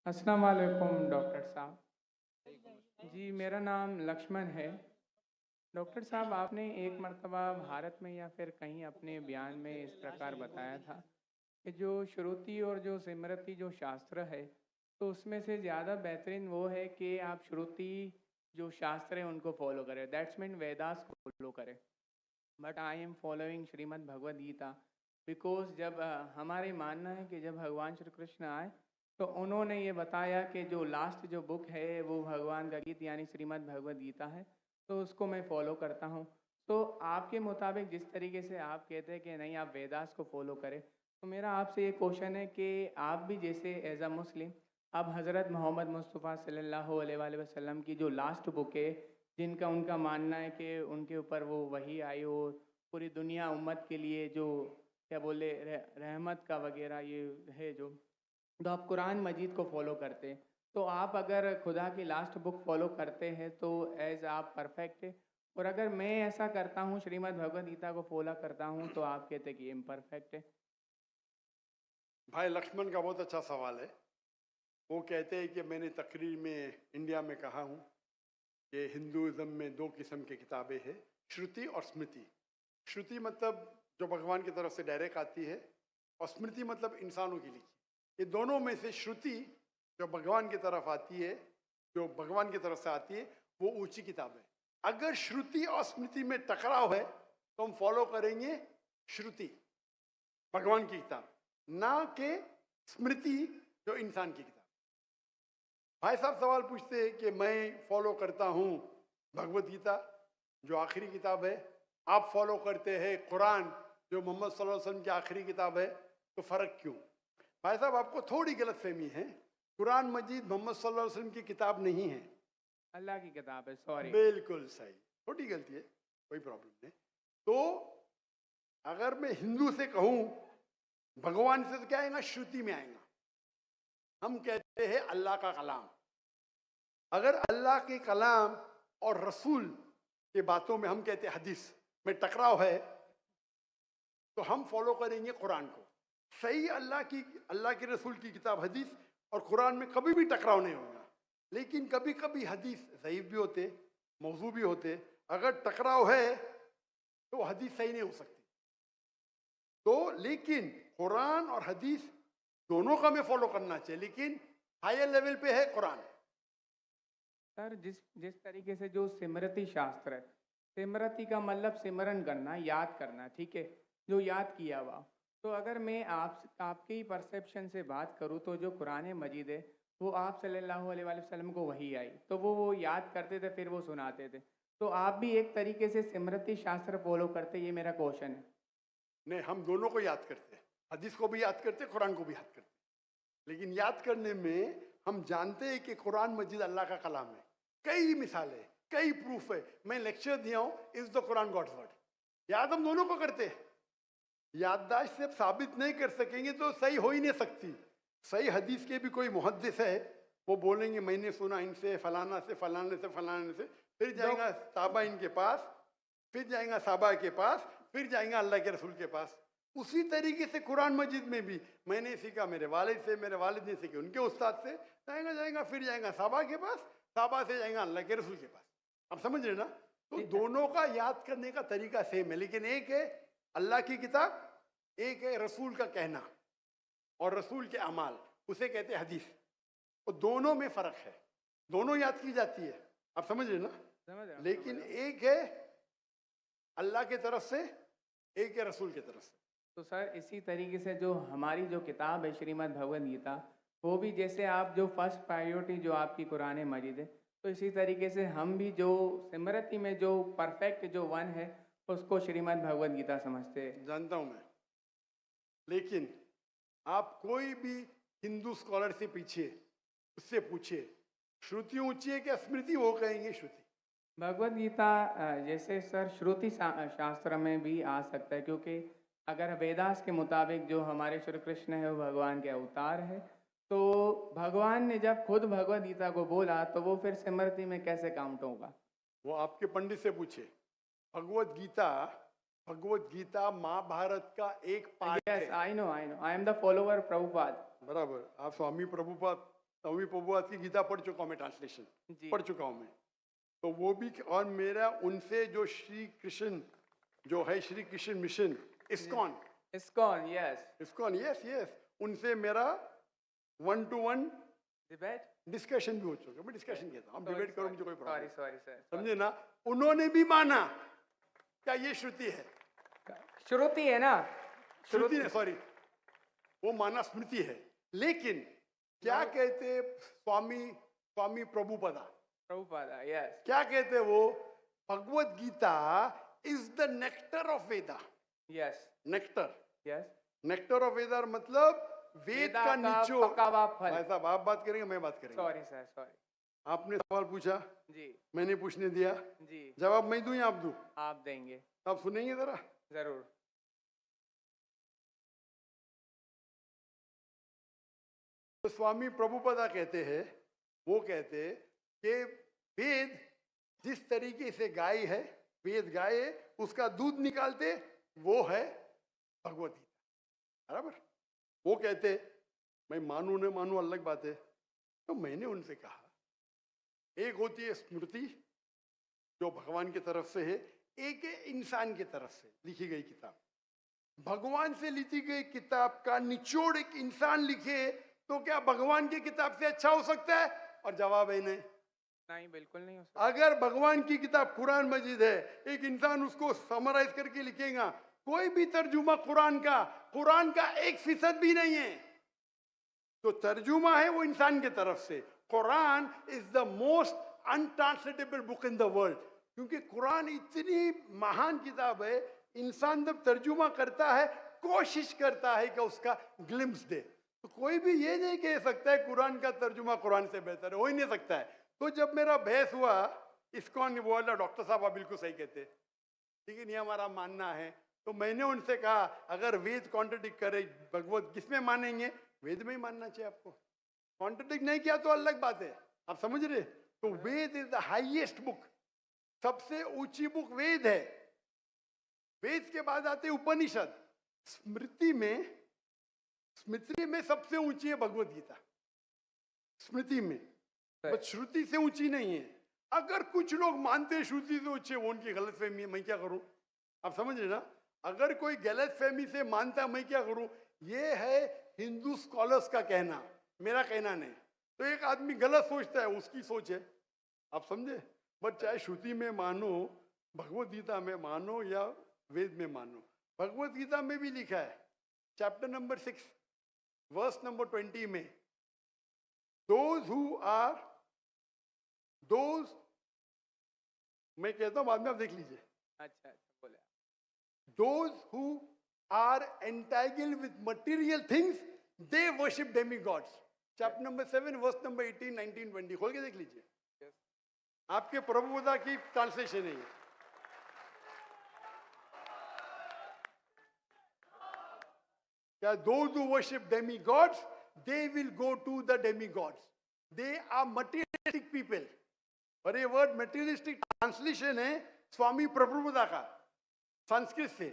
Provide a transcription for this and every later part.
अस्सलाम वालेकुम डॉक्टर साहब। जी, मेरा नाम लक्ष्मण है। डॉक्टर साहब, आपने एक मर्तबा भारत में या फिर कहीं अपने बयान में इस प्रकार बताया था कि जो श्रुति और जो स्मृति जो शास्त्र है, तो उसमें से ज़्यादा बेहतरीन वो है कि आप श्रुति जो शास्त्र है उनको फॉलो करें, दैट्स मीन वेदास को फॉलो करें। But I am following Shrimad Bhagavad Gita because जब हमारे मानना है कि जब भगवान श्री कृष्ण आए तो उन्होंने ये बताया कि जो लास्ट जो बुक है वो भगवान का गीत यानी श्रीमद् भगवद गीता है, तो उसको मैं फॉलो करता हूँ। तो आपके मुताबिक जिस तरीके से आप कहते हैं कि नहीं आप वेदास को फॉलो करें, तो मेरा आपसे ये क्वेश्चन है कि आप भी जैसे एज अ मुस्लिम अब हज़रत मोहम्मद मुस्तफ़ा सल्लल्लाहु अलैहि वसल्लम की जो लास्ट बुक है, जिनका उनका मानना है कि उनके ऊपर वो वही आई और पूरी दुनिया उम्मत के लिए जो क्या बोले रहमत का वगैरह ये है जो, तो आप कुरान मजीद को फॉलो करते हैं। तो आप अगर खुदा की लास्ट बुक फॉलो करते हैं तो एज आप परफेक्ट है, और अगर मैं ऐसा करता हूँ श्रीमद् भगवद गीता को फॉलो करता हूँ तो आप कहते हैं कि इम्परफेक्ट है। भाई लक्ष्मण का बहुत अच्छा सवाल है। वो कहते हैं कि मैंने तकरीर में इंडिया में कहा हूँ कि हिंदुज़म में दो किस्म की किताबें हैं, श्रुति और स्मृति। श्रुति मतलब जो भगवान की तरफ से डायरेक्ट आती है, और स्मृति मतलब इंसानों की लिखी। ये दोनों में से श्रुति जो भगवान की तरफ आती है, जो भगवान की तरफ से आती है, वो ऊंची किताब है। अगर श्रुति और स्मृति में टकराव है तो हम फॉलो करेंगे श्रुति, भगवान की किताब, ना के स्मृति जो इंसान की किताब। भाई साहब सवाल पूछते हैं कि मैं फॉलो करता हूँ भगवत गीता जो आखिरी किताब है, आप फॉलो करते हैं कुरान जो मोहम्मद सल्लल्लाहु अलैहि वसल्लम की आखिरी किताब है, तो फर्क क्यों? भाई साहब आपको थोड़ी गलतफहमी है। कुरान मजीद मोहम्मद सल्लल्लाहु अलैहि वसल्लम की किताब नहीं है, अल्लाह की किताब है, सॉरी। बिल्कुल सही, छोटी गलती है, कोई प्रॉब्लम नहीं। तो अगर मैं हिंदू से कहूँ भगवान से, तो क्या आएगा? श्रुति में आएगा। हम कहते हैं अल्लाह का कलाम। अगर अल्लाह के कलाम और रसूल के बातों में हम कहते हैं हदीस में टकराव है, तो हम फॉलो करेंगे कुरान को। सही अल्लाह की रसूल की किताब हदीस और कुरान में कभी भी टकराव नहीं होगा। लेकिन कभी कभी हदीस ज़ईफ भी होते, मौजू भी होते। अगर टकराव है तो हदीस सही नहीं हो सकती। तो लेकिन कुरान और हदीस दोनों का हमें फॉलो करना चाहिए, लेकिन हायर लेवल पे है कुरान। सर, जिस जिस तरीके से जो सिमरती शास्त्र है, सिमरती का मतलब सिमरन करना, याद करना, ठीक है, जो याद किया हुआ। तो अगर मैं आपके ही परसेप्शन से बात करूँ तो जो कुरान मजीद है वो आप सल्लल्लाहु अलैहि वसल्लम को वही आई, तो वो याद करते थे फिर वो सुनाते थे। तो आप भी एक तरीके से सिमरती शास्त्र फॉलो करते, ये मेरा क्वेश्चन है। नहीं, हम दोनों को याद करते हैं, हदीस को भी याद करते हैं, कुरान को भी याद करते हैं। लेकिन याद करने में हम जानते हैं कि कुरान मजीद अल्लाह का कलाम है। कई मिसालें, कई प्रूफ है। मैं लेक्चर दिया हूँ, is the Quran God's word. याद हम दोनों को करते हैं। याददाश्त से साबित नहीं कर सकेंगे तो सही हो ही नहीं सकती। सही हदीस के भी कोई मुहद्दिस है, वो बोलेंगे मैंने सुना इनसे फलाना से फलाने से फलाने से, फिर जाएगा साहबा इनके पास, फिर जाएगा साहबा के पास, फिर जाएगा अल्लाह के रसूल के पास। उसी तरीके से कुरान मजीद में भी मैंने सीखा मेरे वालिद से, मेरे वालिद ने सीखे उनके उस्ताद से, जाएगा फिर जाएगा साहबा के पास, साहबा से जाएगा अल्लाह के रसूल के पास। आप समझ रहे ना? तो दोनों का याद करने का तरीका सेम है, लेकिन एक है अल्लाह की किताब, एक है रसूल का कहना और रसूल के अमाल, उसे कहते हैं हदीस। और दोनों में फर्क है, दोनों याद की जाती है। आप समझ रहे ना? समझ रहा हूँ, लेकिन एक है अल्लाह की तरफ से, एक है रसूल की तरफ से। तो सर इसी तरीके से जो हमारी जो किताब है श्रीमद् भगवद गीता, वो भी जैसे आप जो फर्स्ट प्रायोरिटी जो आपकी कुरान मजीद है, तो इसी तरीके से हम भी जो सिमरती में जो परफेक्ट जो वन है उसको श्रीमद् भगवद गीता समझते हैं। जानता हूं मैं, लेकिन आप कोई भी हिंदू स्कॉलर से पीछे उससे पूछिए श्रुति ऊंची है क्या स्मृति, वो कहेंगे श्रुति। भगवद गीता जैसे सर श्रुति शास्त्र में भी आ सकता है, क्योंकि अगर वेदास के मुताबिक जो हमारे श्री कृष्ण है वो भगवान के अवतार है, तो भगवान ने जब खुद भगवद गीता को बोला तो वो फिर स्मृति में कैसे काउंट होगा? वो आपके पंडित से पूछे। भगवत गीता, भगवत गीता महाभारत का एक पार्ट यस, है। I know, I am the follower Prabhupada. बराबर, आप स्वामी प्रभुपाद स्वामी प्रभुपाद की गीता पढ़ चुका हूँ मैं, ट्रांसलेशन जी पढ़ चुका हूँ मैं। तो वो भी, और मेरा उनसे जो श्री कृष्ण जो है, Shri Krishna mission ISKCON, ISKCON, yes. ISKCON, yes yes, उनसे मेरा 1-to-1 Debate? डिस्कशन भी हो चुका है। मैं डिस्कशन कहता हूँ, डिबेट करो, मुझे कोई प्रॉब्लम Sorry, नहीं। sorry, sir. समझे ना? उन्होंने भी माना क्या ये श्रुति है, श्रुति है ना? श्रुति ने, सॉरी, वो माना स्मृति है। लेकिन क्या कहते स्वामी प्रभुपदा, प्रभुपादा, yes. क्या कहते वो, Bhagavad Gita is the nectar of Veda. Yes, nectar, yes. Nectar of Veda मतलब वेद वेदा का का निचोड़। पका हुआ फल। भाई साहब, आप बात करेंगे, मैं बात करेंगे। Sorry, sir, sorry. आपने सवाल पूछा, जी मैंने पूछने दिया, जी, जवाब मैं दूं या आप दूं? आप देंगे आप सुनेंगे जरा। जरूर। तो स्वामी प्रभुपदा कहते हैं, वो कहते कि वेद जिस तरीके से गाय है, वेद गाय है, उसका दूध निकालते वो है भगवत गीता, बराबर। वो कहते, मैं मानू न मानू अलग बात है। तो मैंने उनसे कहा, एक होती है स्मृति जो भगवान की तरफ से है, एक है इंसान की तरफ से लिखी गई किताब। भगवान से लिखी गई किताब का निचोड़ एक इंसान लिखे तो क्या भगवान की किताब से अच्छा हो सकता है? और जवाब है नहीं, नहीं, बिल्कुल नहीं हो सकता। अगर भगवान की किताब कुरान मजीद है, एक इंसान उसको समराइज करके लिखेगा, कोई भी तर्जुमा कुरान का 1% भी नहीं है। तो तर्जुमा है वो इंसान की तरफ से। Quran is the most untranslatable book in the world, क्योंकि कुरान इतनी महान किताब है, इंसान जब तर्जुमा करता है, कोशिश करता है कि उसका ग्लिम्स दे। तो कोई भी ये नहीं कह सकता है कुरान का तर्जुमा कुरान से बेहतर है, हो ही नहीं सकता है। तो जब मेरा बहस हुआ, इस्कॉन बोला, डॉक्टर साहब आप बिल्कुल सही कहते, लेकिन ये हमारा मानना है। तो मैंने उनसे कहा, अगर वेद कॉन्ट्रडिक्ट करे भगवत, किसमें मानेंगे? वेद में ही मानना चाहिए आपको। कॉन्ट्रडिक्ट नहीं किया तो अलग बात है, आप समझ रहे? तो वेद इज द हाईएस्ट बुक, सबसे ऊंची बुक वेद है। वेद के बाद आते उपनिषद। स्मृति में सबसे ऊंची है भगवत गीता, स्मृति में, बस श्रुति से ऊंची नहीं है। अगर कुछ लोग मानते हैं श्रुति से ऊंची है, वो उनकी गलतफहमी है, मैं क्या करूं? आप समझ रहे ना? अगर कोई गलतफहमी से मानता है, मैं क्या करूं? ये है हिंदू स्कॉलर्स का कहना, मेरा कहना नहीं। तो एक आदमी गलत सोचता है, उसकी सोच है, आप समझे? बट चाहे श्रुति में मानो, भगवत गीता में मानो या वेद में मानो, भगवत गीता में भी लिखा है, चैप्टर नंबर 6 वर्स नंबर 20 में, मैं कहता हूं, बाद में आप देख लीजिए। अच्छा, बोले। Those who are entangled with material things, they worship demigods. Chapter number 7, verse number 18, 19, 20. खोल के देख लीजिए। Yes. आपके प्रभुपदा की ट्रांसलेशन है ये। क्या those who worship demigods, they will go to the demigods. They are materialistic people. और ये वर्ड materialistic ट्रांसलेशन है स्वामी प्रभुपदा का, संस्कृत से।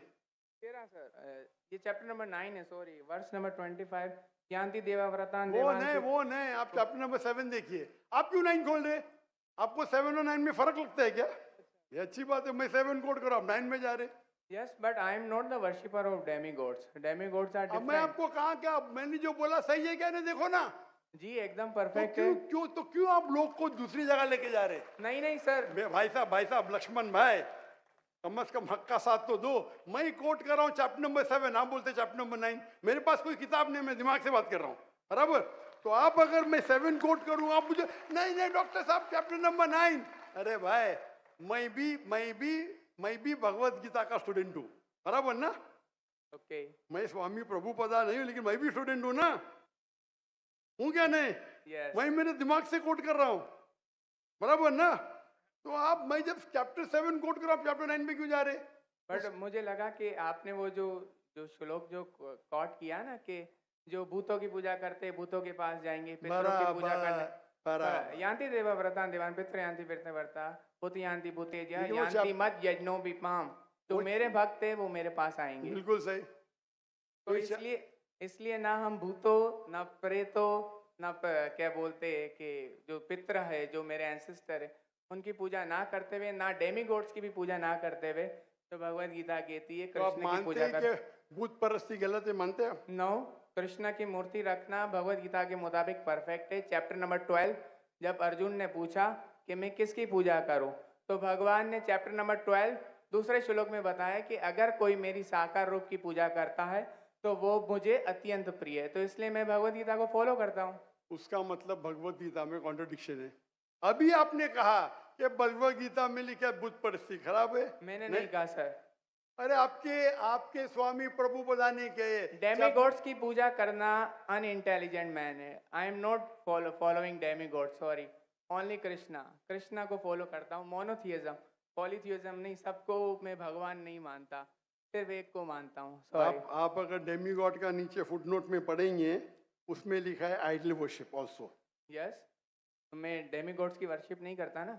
सर, ये चैप्टर नंबर 9 है, सॉरी, वर्स नंबर 25, यान्ति देवाव्रतान् वो देवान्। नहीं, आप चैप्टर नंबर 7 देखिए। आप क्यों 9 खोल रहे? आपको 7 और 9 में फर्क लगता है क्या? ये अच्छी बात है, मैं 7 कोट करो, आप 9 में जा रहे। Yes, but I am not the worshipper of demigods. Demigods are अब different. मैं आपको कहा क्या, मैंने जो बोला सही है क्या? नहीं, देखो ना, जी एकदम तो परफेक्ट है। क्यों आप लोग को दूसरी जगह लेके जा रहे? नहीं सर, भाई साहब, लक्ष्मण भाई, कम से कम हक का साथ तो दो। मैं कोट कर रहा हूँ चैप्टर नंबर 7, आप बोलते चैप्टर नंबर 9। मेरे पास कोई किताब नहीं, मैं दिमाग से बात कर रहा हूँ, बराबर? तो आप अगर मैं 7 कोट करूँ, आप मुझे नहीं डॉक्टर साहब चैप्टर नंबर 9। अरे भाई, मैं भी भगवत गीता का स्टूडेंट हूँ, बराबर ना? ओके। मैं स्वामी प्रभुपदा नहीं हूँ, लेकिन मैं भी स्टूडेंट हूँ ना, हूँ क्या नहीं? Yes. मैं मेरे दिमाग से कोट कर रहा हूँ, बराबर ना? तो आप, मैं जब चैप्टर 7 कोट कर रहा हूँ, चैप्टर 9 में क्यों जा रहे? बट मुझे लगा कि आपने वो जो श्लोक जो कोट किया ना, कि जो भूतों की पूजा करते भूतों के पास जाएंगे, पितरों की पूजा करने, यान्ति देवाव्रतान् देवान् पितरो यान्ति पितृव्रता भूत यान्ति भूतेज्य यान्ति मद् यज्ञो विपाम। तो मेरे भक्त है, वो मेरे पास आएंगे। बिल्कुल सही। तो इसलिए ना हम भूतों, ना प्रेतों, ना क्या बोलते हैं कि जो पितर है, जो मेरे एंसेस्टर है, उनकी पूजा ना करते हुए, ना डेमी गॉड्स की भी पूजा ना करते हुए, तो भगवत गीता कहती है तो आप कृष्ण की मानते पूजा हैं कर। कि बुत परस्ती गलत है, मानते हैं आप? नो, कृष्ण की मूर्ति रखना भगवत गीता के मुताबिक परफेक्ट है। चैप्टर नंबर 12, जब अर्जुन ने पूछा कि मैं किसकी पूजा करूं, तो भगवान ने चैप्टर नंबर 12 दूसरे श्लोक में बताया कि अगर कोई मेरी साकार रूप की पूजा करता है तो वो मुझे अत्यंत प्रिय है, तो इसलिए मैं भगवत गीता को फॉलो करता हूँ। उसका मतलब भगवत गीता में कॉन्ट्रडिक्शन है। अभी आपने कहा कि भगवत गीता में लिखा है बुत परस्ती खराब है। मैंने नहीं कहा सर। अरे आपके आपके स्वामी प्रभु बताने के डेमी गॉड्स की पूजा करना अनइंटेलिजेंट मैन है। I am not following Demi God, sorry. Only Krishna, Krishna को फॉलो करता हूँ। मोनोथियज्म, पॉलीथियज्म नहीं। सबको मैं भगवान नहीं मानता, सिर्फ एक को मानता हूँ, सॉरी। आप अगर डेमी गॉड का नीचे फुटनोट में पढ़ेंगे, उसमें लिखा है आइडल वर्शिप ऑल्सो। यस, मैं डेमी गॉड्स की वर्शिप नहीं करता ना।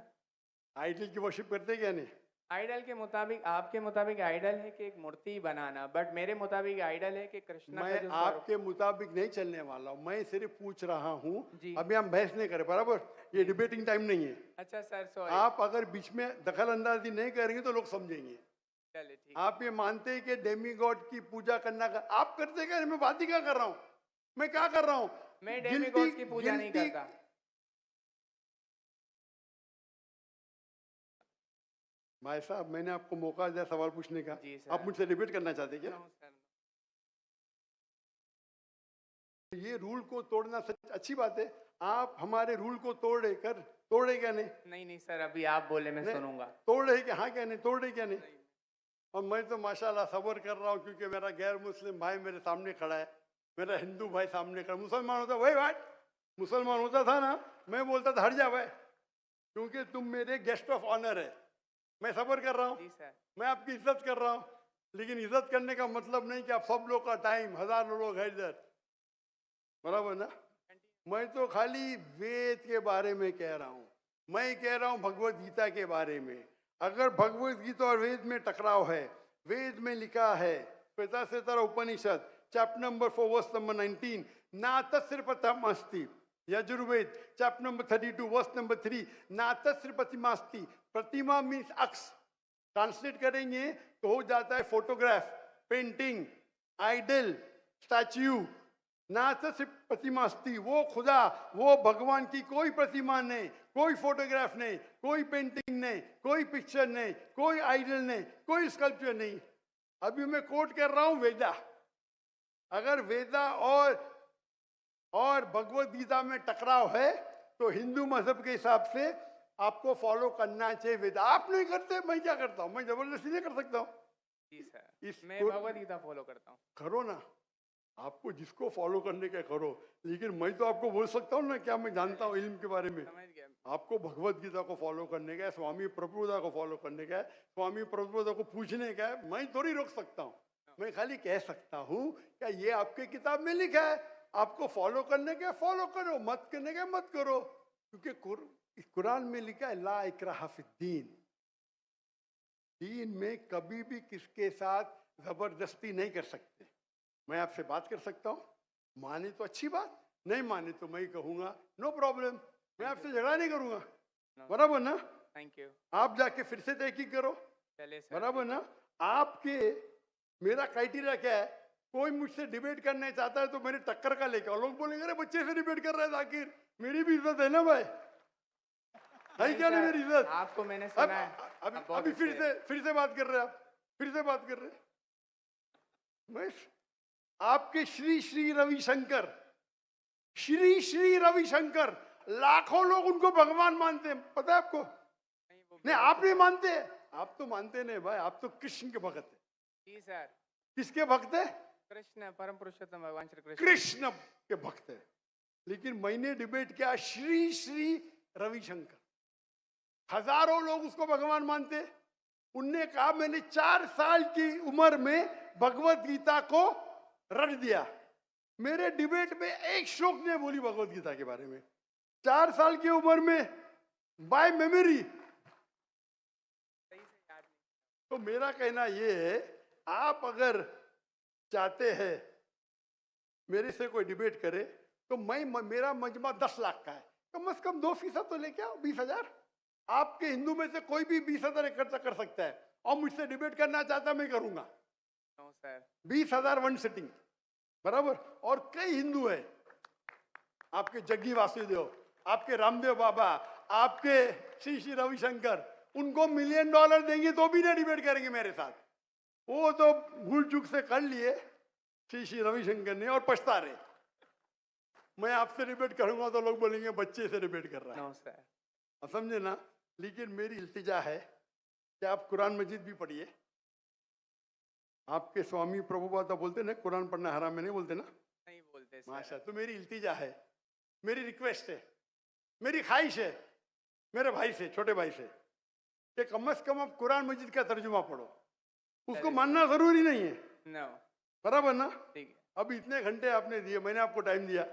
आइडल की वर्शिप करते क्या नहीं? आइडल के मुताबिक, आपके मुताबिक आइडल है कि एक मूर्ति बनाना, बट मेरे मुताबिक आइडल है कि कृष्णा का मैं जो स्वरूप। आपके मुताबिक नहीं चलने वाला हूँ, मैं सिर्फ पूछ रहा हूँ। जी। अभी हम बहस नहीं करें, बराबर? ये डिबेटिंग टाइम नहीं है। अच्छा सर, सॉरी। आप अगर बीच में दखल अंदाजी नहीं करेंगे तो लोग समझेंगे। चलिए ठीक। आप ये मानते हैं कि डेमी गॉड की पूजा करना का आप करते क्या? मैं बात ही क्या कर रहा हूँ? मैं क्या कर रहा हूँ? मैं डेमी गॉड्स की पूजा नहीं करता। भाई साहब, मैंने आपको मौका दिया सवाल पूछने का। जी सर। आप मुझसे डिबेट करना चाहते क्या? No sir. ये रूल को तोड़ना सच अच्छी बात है। आप हमारे रूल को तोड़े क्या नहीं? नहीं नहीं सर, अभी आप बोले मैं नहीं, सुनूंगा। तोड़ रहे क्या? हाँ क्या नहीं? तोड़ रहे क्या नहीं? और मैं तो माशाल्लाह सब्र कर रहा हूँ, क्योंकि मेरा गैर मुस्लिम भाई मेरे सामने खड़ा है, मेरा हिंदू भाई सामने खड़ा। मुसलमान होता वही बात, मुसलमान होता था ना, मैं बोलता था हट जा भाई, क्योंकि तुम मेरे गेस्ट ऑफ ऑनर है। मैं सब्र कर रहा हूँ, जी सर। मैं आपकी इज्जत कर रहा हूँ। लेकिन इज्जत करने का मतलब नहीं कि आप सब लोग का टाइम, हजारों लोग है इधर, बराबर ना? मैं तो खाली वेद के बारे में कह रहा हूँ। मैं कह रहा हूँ भगवत गीता के बारे में। अगर भगवत गीता और वेद में टकराव है, वेद में लिखा है Shvetashvatara Upanishad chapter number 4 verse number 19, ना तस्र प्रतिमास्ति। Yajurveda chapter number 32 verse number 3, ना तस्र प्रतिमास्ति। प्रतिमा मीन्स अक्स, ट्रांसलेट करेंगे तो हो जाता है फोटोग्राफ, पेंटिंग, आइडल, स्टैच्यू। ना तो सिर्फ प्रतिमास्ती, वो खुदा, वो भगवान की कोई प्रतिमा नहीं, कोई फोटोग्राफ नहीं, कोई पेंटिंग नहीं, कोई पिक्चर नहीं, कोई आइडल नहीं, कोई स्कल्पचर नहीं। अभी मैं कोट कर रहा हूं वेदा। अगर वेदा और भगवत गीता में टकराव है तो हिंदू मजहब के हिसाब से आपको फॉलो करना चाहिए वेदा। आप नहीं करते, मैं क्या करता हूं? मैं जबरदस्ती नहीं कर सकता हूं। जी सर, मैं भगवत गीता फॉलो करता हूँ। करो ना, आपको जिसको फॉलो करने का करो, लेकिन मैं तो आपको बोल सकता हूँ ना क्या मैं जानता हूँ इल्म के बारे में। समझ गया। आपको भगवत गीता को फॉलो करने का है, स्वामी प्रभुदा को फॉलो करने का है, स्वामी प्रभुदा को पूछने का है। मैं थोड़ी रोक सकता हूँ, मैं खाली कह सकता हूँ क्या ये आपके किताब में लिखा है, आपको फॉलो करने का फॉलो करो, मत करने का मत करो। क्योंकि कुरान में लिखा है ला इकराहा फिद्दीन, दीन में कभी भी किसके साथ जबरदस्ती नहीं कर सकते। मैं आपसे बात कर सकता हूँ, माने तो अच्छी बात, नहीं माने तो मैं ही कहूँगा नो प्रॉब्लम, मैं आपसे झगड़ा नहीं करूँगा, बराबर ना? Thank you. आप जाके फिर से तहकीक करो, चलिए सर। बराबर ना? आपके मेरा क्राइटेरिया क्या है? कोई मुझसे डिबेट करना चाहता है तो मेरे टक्कर का लेके आओ। लोग बोलेंगे अरे बच्चे से डिबेट कर रहा है जाकिर, मेरी भी इज्जत है ना भाई, है क्या नहीं मेरी इज्जत? आपको मैंने सुना है। अभी फिर से बात कर रहे हैं आप, फिर से बात कर रहे हैं। मैं आपके श्री श्री रविशंकर, श्री श्री रविशंकर, लाखों लोग उनको भगवान मानते हैं, पता है आपको? नहीं आप नहीं मानते, आप तो मानते नहीं भाई, आप तो कृष्ण के भक्त है। जी सर। किसके भक्त है? कृष्ण, परम पुरुषोत्तम भगवान श्री कृष्ण। कृष्ण के भक्त है। लेकिन मैंने डिबेट किया श्री श्री रविशंकर, हजारों लोग उसको भगवान मानते। उनने कहा मैंने 4 साल की उम्र में भगवत गीता को रट दिया। मेरे डिबेट में एक श्लोक ने बोली भगवत गीता के बारे में, 4 साल की उम्र में बाय मेमोरी। तो मेरा कहना ये है, आप अगर चाहते हैं मेरे से कोई डिबेट करे तो मेरा मजमा 10 लाख का है, कम से कम 2% तो लेके आओ, 20,000। आपके हिंदू में से कोई भी 20,000 इकट्ठा कर सकता है और मुझसे डिबेट करना चाहता है, मैं करूंगा। No sir. 20,000 वन सिटिंग, बराबर। और कई हिंदू है, आपके जग्गी वासुदेव, आपके रामदेव बाबा, आपके श्री श्री रविशंकर, उनको $1 मिलियन देंगे तो भी ना डिबेट करेंगे मेरे साथ। वो तो भूल चूक से कर लिए श्री श्री रविशंकर ने और पछता रहे। मैं आपसे डिबेट करूंगा तो लोग बोलेंगे बच्चे से डिबेट कर रहा है। No sir. आप समझे ना। लेकिन मेरी इल्तिजा है कि आप कुरान मजीद भी पढ़िए। आपके स्वामी प्रभुपाद बोलते ना कुरान पढ़ना हराम में, नहीं बोलते ना? नहीं बोलते सर। माशा। तो मेरी इल्तिजा है, मेरी रिक्वेस्ट है, मेरी ख्वाहिश है मेरे भाई से, छोटे भाई से, कि कम से कम आप कुरान मजीद का तर्जुमा पढ़ो। उसको मानना जरूरी नहीं है, नो, बराबर ना? ठीक है। अब इतने घंटे आपने दिए, मैंने आपको टाइम दिया,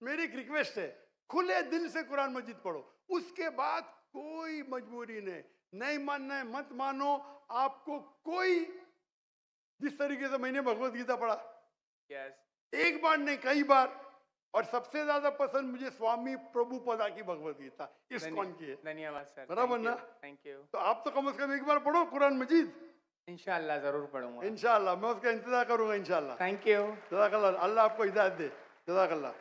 मेरी एक रिक्वेस्ट है, खुले दिल से कुरान मजीद पढ़ो। उसके बाद कोई मजबूरी नहीं मानना है मत मानो। आपको कोई, जिस तरीके से मैंने भगवत गीता पढ़ा, यस, एक बार नहीं कई बार, और सबसे ज्यादा पसंद मुझे स्वामी प्रभुपदा की भगवत गीता, इस्कॉन की है। धन्यवाद सर। बराबर ना? Thank you. तो आप तो कम से कम एक बार पढ़ो कुरान मजीद। इंशाल्लाह जरूर पढ़ूंगा। इंशाल्लाह मैं उसका इंतजार करूंगा इंशाल्लाह। Thank you. जज़ाकल्लाह। अल्लाह आपको हिदायत दे। जज़ाकल्लाह।